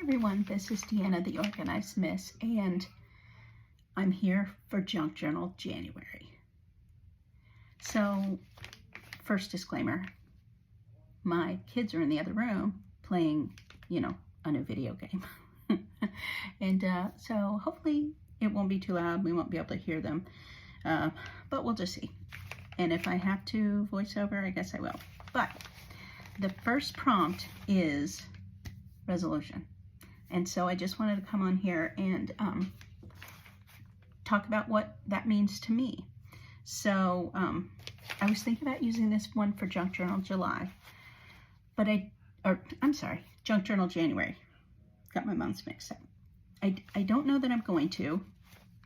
everyone, this is Deanna, the Organized Miss, and I'm here for Junk Journal January. So, first disclaimer, my kids are in the other room playing, a new video game. And so hopefully it won't be too loud, we won't be able to hear them, but we'll just see. And if I have to voice over, I guess I will. But the first prompt is resolution. And so I just wanted to come on here and talk about what that means to me. So I was thinking about using this one for Junk Journal July, but Junk Journal January. Got my months mixed up. I don't know that I'm going to,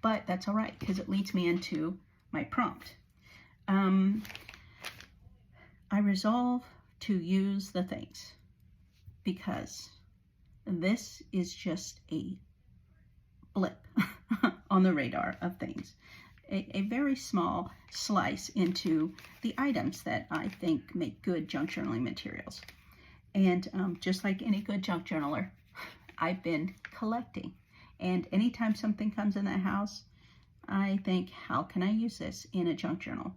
but that's all right because it leads me into my prompt. I resolve to use the things because this is just a blip on the radar of things. A very small slice into the items that I think make good junk journaling materials. And just like any good junk journaler, I've been collecting. And anytime something comes in the house, I think, how can I use this in a junk journal?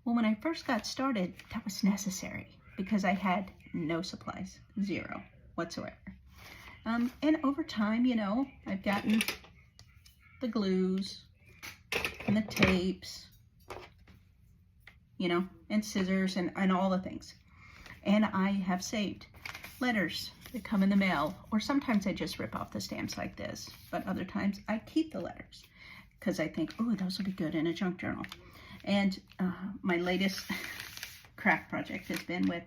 Well, when I first got started, that was necessary because I had no supplies, zero whatsoever. And over time, I've gotten the glues and the tapes, and scissors and all the things. And I have saved letters that come in the mail, or sometimes I just rip off the stamps like this, but other times I keep the letters because I think, oh, those will be good in a junk journal. And my latest craft project has been with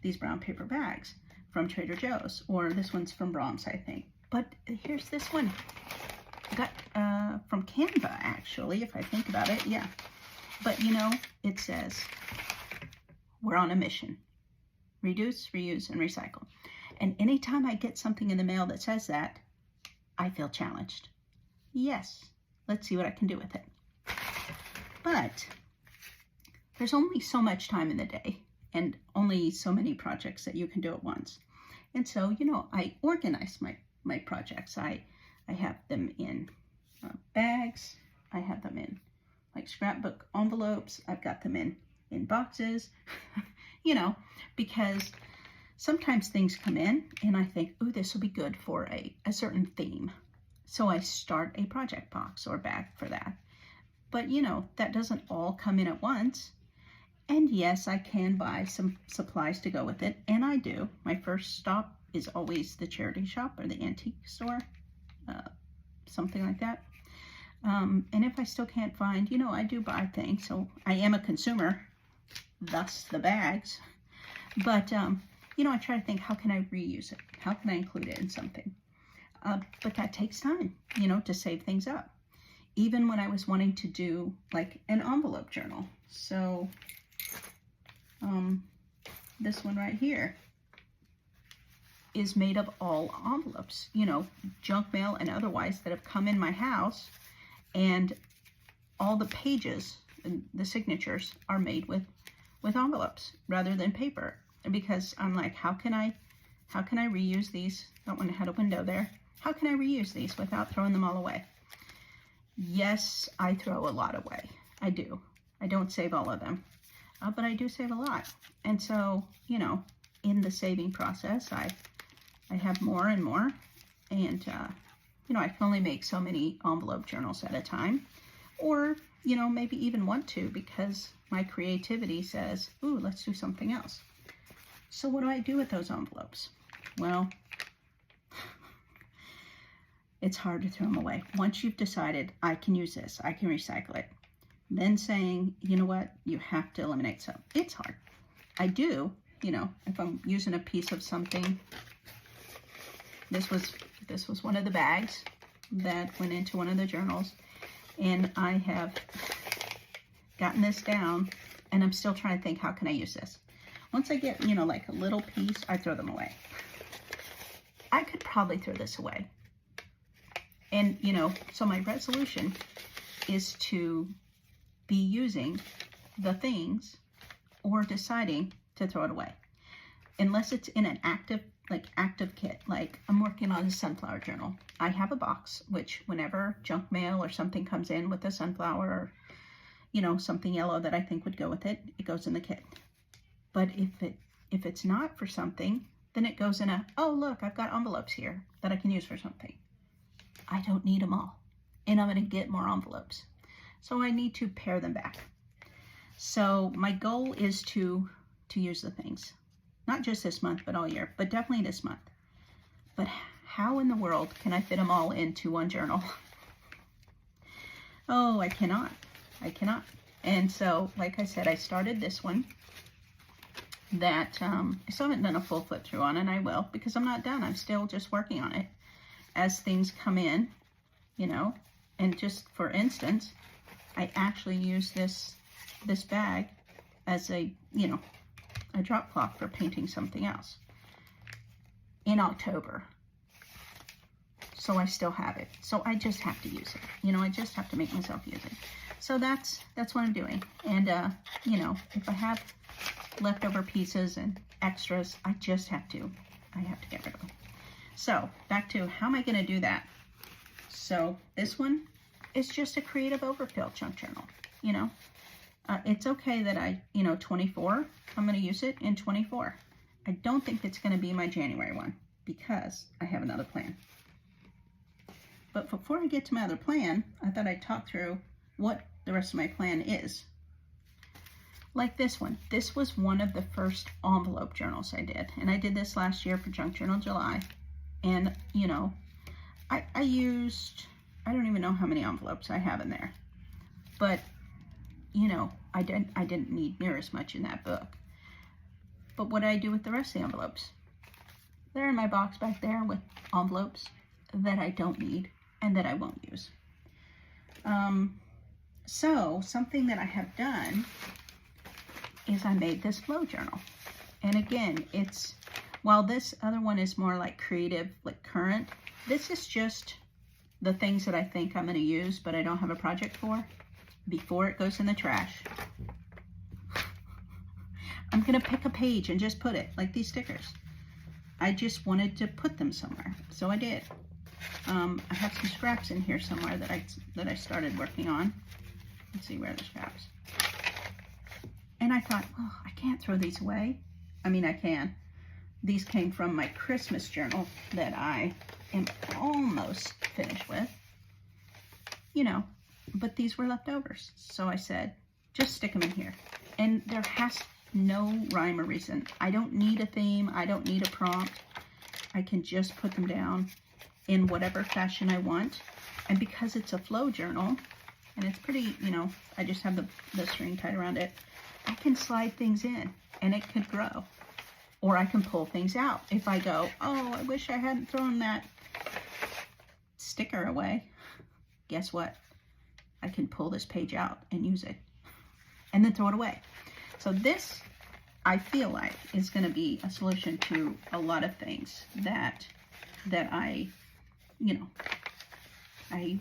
these brown paper bags from Trader Joe's, or this one's from Brahms, I think. But here's this one. I got from Canva, actually, if I think about it, yeah. But, it says, we're on a mission. Reduce, reuse, and recycle. And anytime I get something in the mail that says that, I feel challenged. Yes, let's see what I can do with it. But there's only so much time in the day and only so many projects that you can do at once. And so, I organize my projects. I have them in bags. I have them in like scrapbook envelopes. I've got them in boxes, because sometimes things come in and I think, oh, this will be good for a certain theme. So I start a project box or bag for that. But, that doesn't all come in at once. And yes, I can buy some supplies to go with it, and I do. My first stop is always the charity shop or the antique store, something like that. And if I still can't find, I do buy things. So I am a consumer, thus the bags. But, I try to think, how can I reuse it? How can I include it in something? But that takes time, to save things up. Even when I was wanting to do like an envelope journal. So this one right here is made of all envelopes, junk mail and otherwise that have come in my house, and all the pages and the signatures are made with envelopes rather than paper, because I'm like, how can I reuse these? That one had a window there. How can I reuse these without throwing them all away? Yes, I throw a lot away. I do. I don't save all of them, but I do save a lot. And so, in the saving process, I have more and more, and I can only make so many envelope journals at a time, or maybe even want to, because my creativity says, ooh, let's do something else. So what do I do with those envelopes? Well, it's hard to throw them away. Once you've decided, I can use this, I can recycle it, then saying, you know what, you have to eliminate some. It's hard. I do, if I'm using a piece of something. This was one of the bags that went into one of the journals, and I have gotten this down, and I'm still trying to think, how can I use this? Once I get, like a little piece, I throw them away. I could probably throw this away. And, so my resolution is to be using the things or deciding to throw it away. Unless it's in an active like active kit, like I'm working on a sunflower journal. I have a box, which whenever junk mail or something comes in with a sunflower or, you know, something yellow that I think would go with it, it goes in the kit. But if it's not for something, then it goes in a, oh look, I've got envelopes here that I can use for something. I don't need them all, and I'm going to get more envelopes. So I need to pare them back. So my goal is to use the things, not just this month, but all year, but definitely this month. But how in the world can I fit them all into one journal? Oh, I cannot. And so, like I said, I started this one that I still haven't done a full flip through on, and I will, because I'm not done. I'm still just working on it as things come in, you know. And just for instance, I actually use this bag as a, you know, a drop cloth for painting something else in October. So I still have it. So I just have to use it. You know, I just have to make myself use it. So that's what I'm doing. And, you know, if I have leftover pieces and extras, I have to get rid of them. So back to how am I going to do that? So this one is just a creative overfill junk journal, you know. It's okay that you know, 24, I'm going to use it in 24. I don't think it's going to be my January one because I have another plan. But before I get to my other plan, I thought I'd talk through what the rest of my plan is. Like this one. This was one of the first envelope journals I did. And I did this last year for Junk Journal July. And, you know, I used, I don't even know how many envelopes I have in there. But, you know, I didn't need near as much in that book. But what do I do with the rest of the envelopes? They're in my box back there with envelopes that I don't need and that I won't use. So something that I have done is I made this flow journal. And again, it's, while this other one is more like creative, like current, this is just the things that I think I'm going to use, but I don't have a project for, before it goes in the trash. I'm going to pick a page and just put it, like these stickers. I just wanted to put them somewhere, so I did. I have some scraps in here somewhere that I started working on. Let's see, where are the scraps? And I thought, oh, I can't throw these away. I mean, I can. These came from my Christmas journal that I am almost finished with. You know, but these were leftovers. So I said, just stick them in here. And there has no rhyme or reason. I don't need a theme. I don't need a prompt. I can just put them down in whatever fashion I want. And because it's a flow journal, and it's pretty, you know, I just have the string tied around it, I can slide things in and it could grow. Or I can pull things out. If I go, oh, I wish I hadn't thrown that sticker away. Guess what? I can pull this page out and use it and then throw it away. So this, I feel like, is going to be a solution to a lot of things that I, you know, I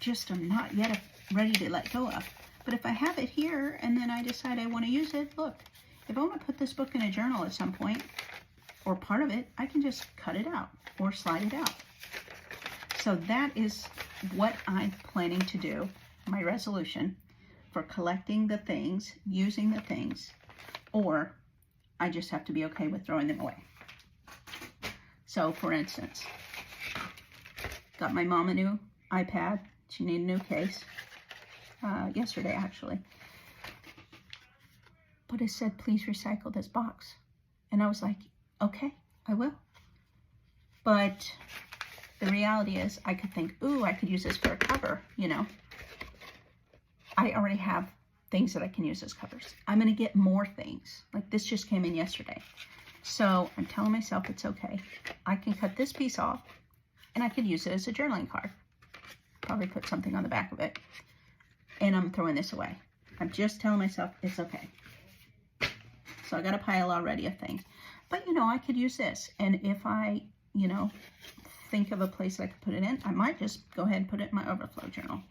just am not yet ready to let go of. But if I have it here and then I decide I want to use it, look, if I want to put this book in a journal at some point, or part of it, I can just cut it out or slide it out. So that is what I'm planning to do, my resolution for collecting the things, using the things, or I just have to be okay with throwing them away. So for instance, got my mom a new iPad. She needed a new case yesterday actually. But it said, please recycle this box. And I was like, okay, I will. But the reality is I could think, ooh, I could use this for a cover, you know. I already have things that I can use as covers. I'm going to get more things. Like this just came in yesterday. So I'm telling myself it's okay. I can cut this piece off and I could use it as a journaling card. Probably put something on the back of it. And I'm throwing this away. I'm just telling myself it's okay. So I got a pile already of things. But, you know, I could use this. And if I, you know, think of a place that I could put it in, I might just go ahead and put it in my overflow journal.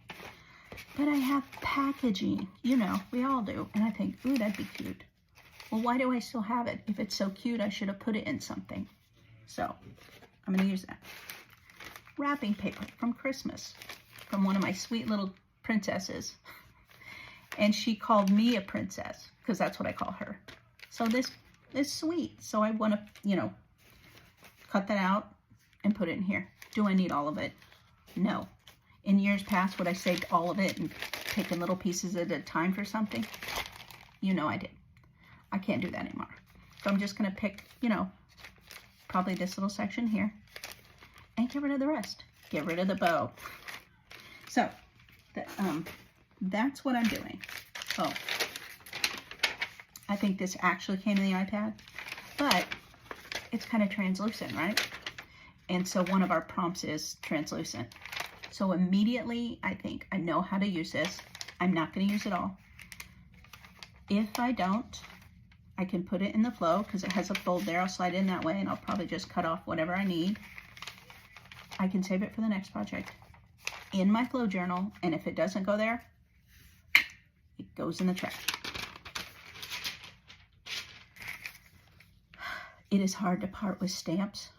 But I have packaging, you know, we all do. And I think, ooh, that'd be cute. Well, why do I still have it? If it's so cute, I should have put it in something. So I'm going to use that. Wrapping paper from Christmas from one of my sweet little princesses. And she called me a princess because that's what I call her. So this is sweet. So I want to, you know, cut that out and put it in here. Do I need all of it? No. In years past, would I saved all of it and taken little pieces at a time for something? You know I did. I can't do that anymore. So I'm just going to pick, you know, probably this little section here and get rid of the rest. Get rid of the bow. So that's what I'm doing. Oh, I think this actually came in the iPad, but it's kind of translucent, right? And so one of our prompts is translucent. So immediately I think I know how to use this. I'm not going to use it all. If I don't, I can put it in the flow because it has a fold there. I'll slide in that way and I'll probably just cut off whatever I need. I can save it for the next project in my flow journal, and if it doesn't go there, it goes in the trash. It is hard to part with stamps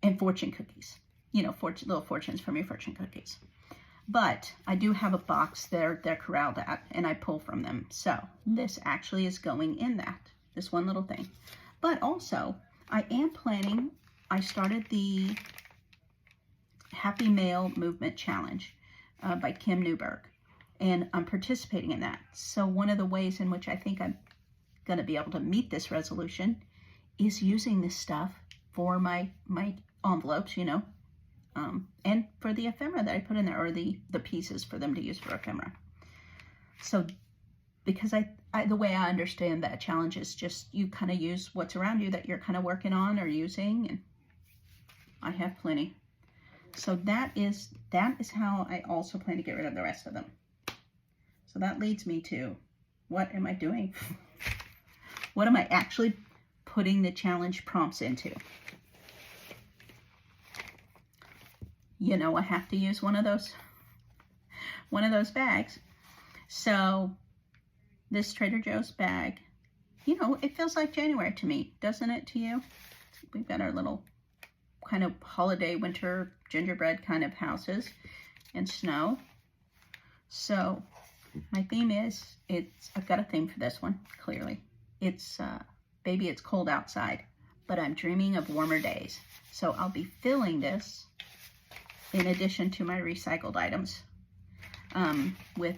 and fortune cookies. You know, little fortunes from your fortune cookies. But I do have a box they're corralled at, and I pull from them. So this actually is going in that, this one little thing. But also, I am planning, I started the Happy Mail Movement Challenge by Kim Newberg, and I'm participating in that. So one of the ways in which I think I'm going to be able to meet this resolution is using this stuff for my envelopes, you know, and for the ephemera that I put in there, or the pieces for them to use for ephemera. So because the way I understand that challenge is just you kind of use what's around you that you're kind of working on or using, and I have plenty. So that is how I also plan to get rid of the rest of them. So that leads me to, what am I doing? What am I actually putting the challenge prompts into? You know, I have to use one of those bags. So this Trader Joe's bag, you know, it feels like January to me, doesn't it to you? We've got our little kind of holiday winter gingerbread kind of houses and snow. So my theme is, I've got a theme for this one, clearly. It's Baby It's Cold Outside, but I'm dreaming of warmer days. So I'll be filling this in addition to my recycled items with,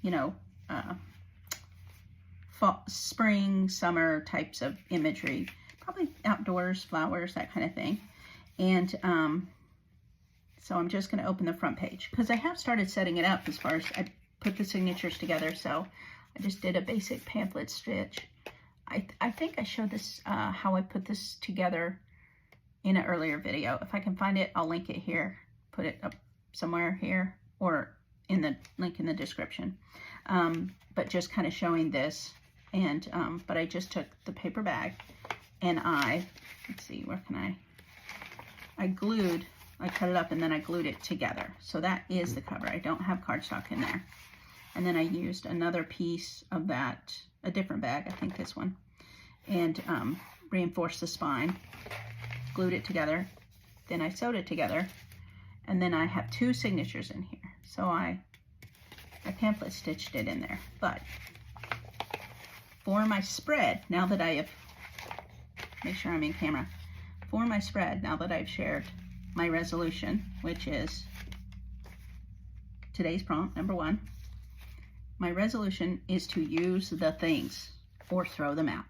you know, fall, spring, summer types of imagery, probably outdoors, flowers, that kind of thing. And so I'm just going to open the front page because I have started setting it up as far as I put the signatures together. So I just did a basic pamphlet stitch. I think I showed this, how I put this together in an earlier video. If I can find it, I'll link it here, put it up somewhere here, or in the link in the description. But just kind of showing this, and but I just took the paper bag and let's see, where can I cut it up and then I glued it together. So that is the cover. I don't have cardstock in there. And then I used another piece of that, a different bag, I think this one, and reinforced the spine, glued it together, then I sewed it together, and then I have two signatures in here. So I pamphlet stitched it in there. But for my spread, now that I have, make sure I'm in camera, for my spread, now that I've shared my resolution, which is today's prompt, number 1, my resolution is to use the things or throw them out.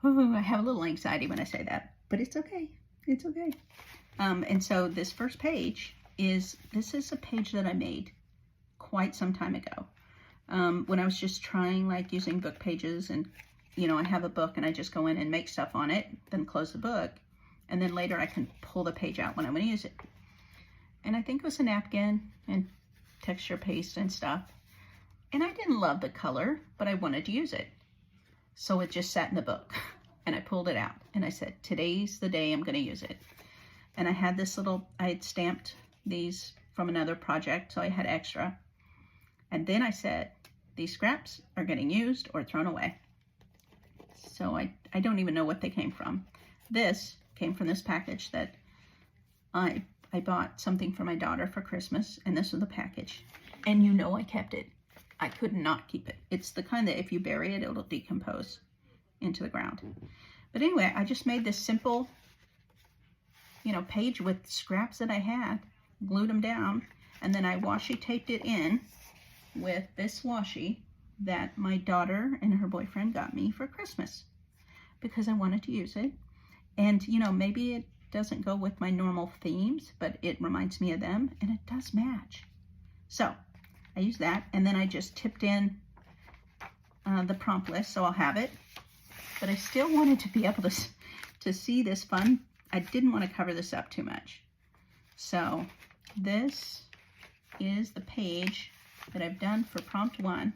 Ooh, I have a little anxiety when I say that, but it's okay. It's okay. And so this first page this is a page that I made quite some time ago. When I was just trying, like, using book pages, and, you know, I have a book and I just go in and make stuff on it, then close the book, and then later I can pull the page out when I want to use it. And I think it was a napkin and texture paste and stuff. And I didn't love the color, but I wanted to use it. So it just sat in the book, and I pulled it out and I said, today's the day I'm going to use it. And I had this little, I had stamped these from another project, so I had extra. And then I said, these scraps are getting used or thrown away. So I don't even know what they came from. This came from this package that I bought something for my daughter for Christmas, and this was the package. And you know I kept it. I could not keep it. It's the kind that if you bury it, it'll decompose into the ground. But anyway, I just made this simple, you know, page with scraps that I had, glued them down, and then I washi taped it in with this washi that my daughter and her boyfriend got me for Christmas because I wanted to use it. And, you know, maybe it doesn't go with my normal themes, but it reminds me of them, and it does match. So I use that, and then I just tipped in the prompt list, so I'll have it. But I still wanted to be able to see this fun. I didn't want to cover this up too much. So this is the page that I've done for prompt 1.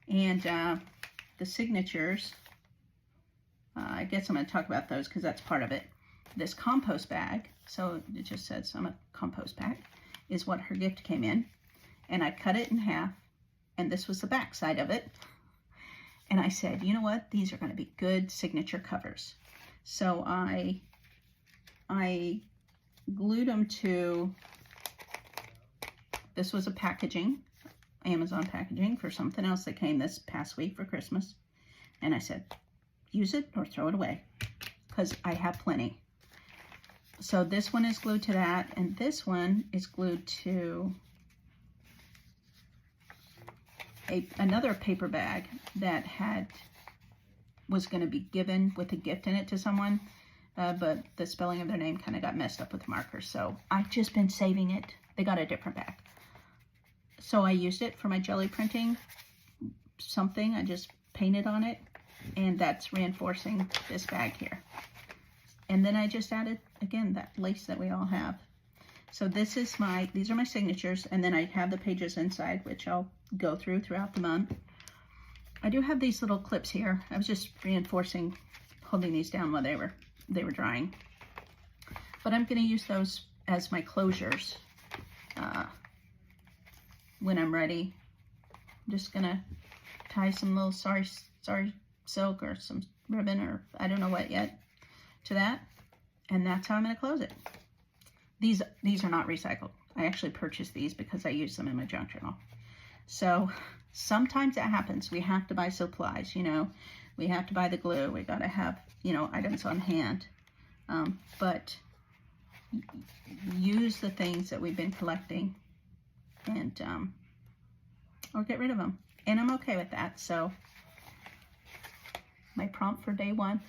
And the signatures, I guess I'm going to talk about those because that's part of it. This compost bag, so it just says I'm a compost bag, is what her gift came in. And I cut it in half, and this was the back side of it. And I said, you know what? These are going to be good signature covers. So I glued them to, this was a packaging, Amazon packaging for something else that came this past week for Christmas. And I said, use it or throw it away because I have plenty. So this one is glued to that, and this one is glued to another paper bag that was going to be given with a gift in it to someone, but the spelling of their name kind of got messed up with markers. So I've just been saving it. They got a different bag. So I used it for my jelly printing something. I just painted on it, and that's reinforcing this bag here. And then I just added, again, that lace that we all have. So this is these are my signatures, and then I have the pages inside, which I'll go through throughout the month. I do have these little clips here. I was just reinforcing, holding these down while they were drying. But I'm going to use those as my closures when I'm ready. I'm just going to tie some little sorry silk or some ribbon or I don't know what yet to that, and that's how I'm going to close it. These are not recycled. I actually purchased these because I use them in my junk journal. So sometimes that happens. We have to buy supplies, you know. We have to buy the glue. We got to have, you know, items on hand. But use the things that we've been collecting and or get rid of them. And I'm okay with that. So my prompt for day 1,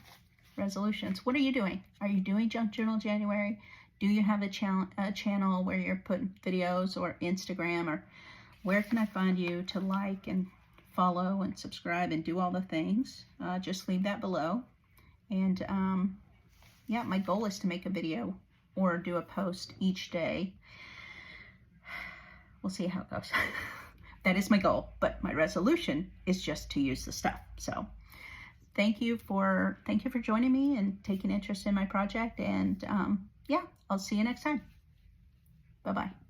resolutions. What are you doing? Are you doing Junk Journal January? Do you have a channel where you're putting videos, or Instagram, or where can I find you to like and follow and subscribe and do all the things? Just leave that below. And yeah, my goal is to make a video or do a post each day. We'll see how it goes. That is my goal, but my resolution is just to use the stuff. So thank you for joining me and taking interest in my project. And yeah, I'll see you next time. Bye-bye.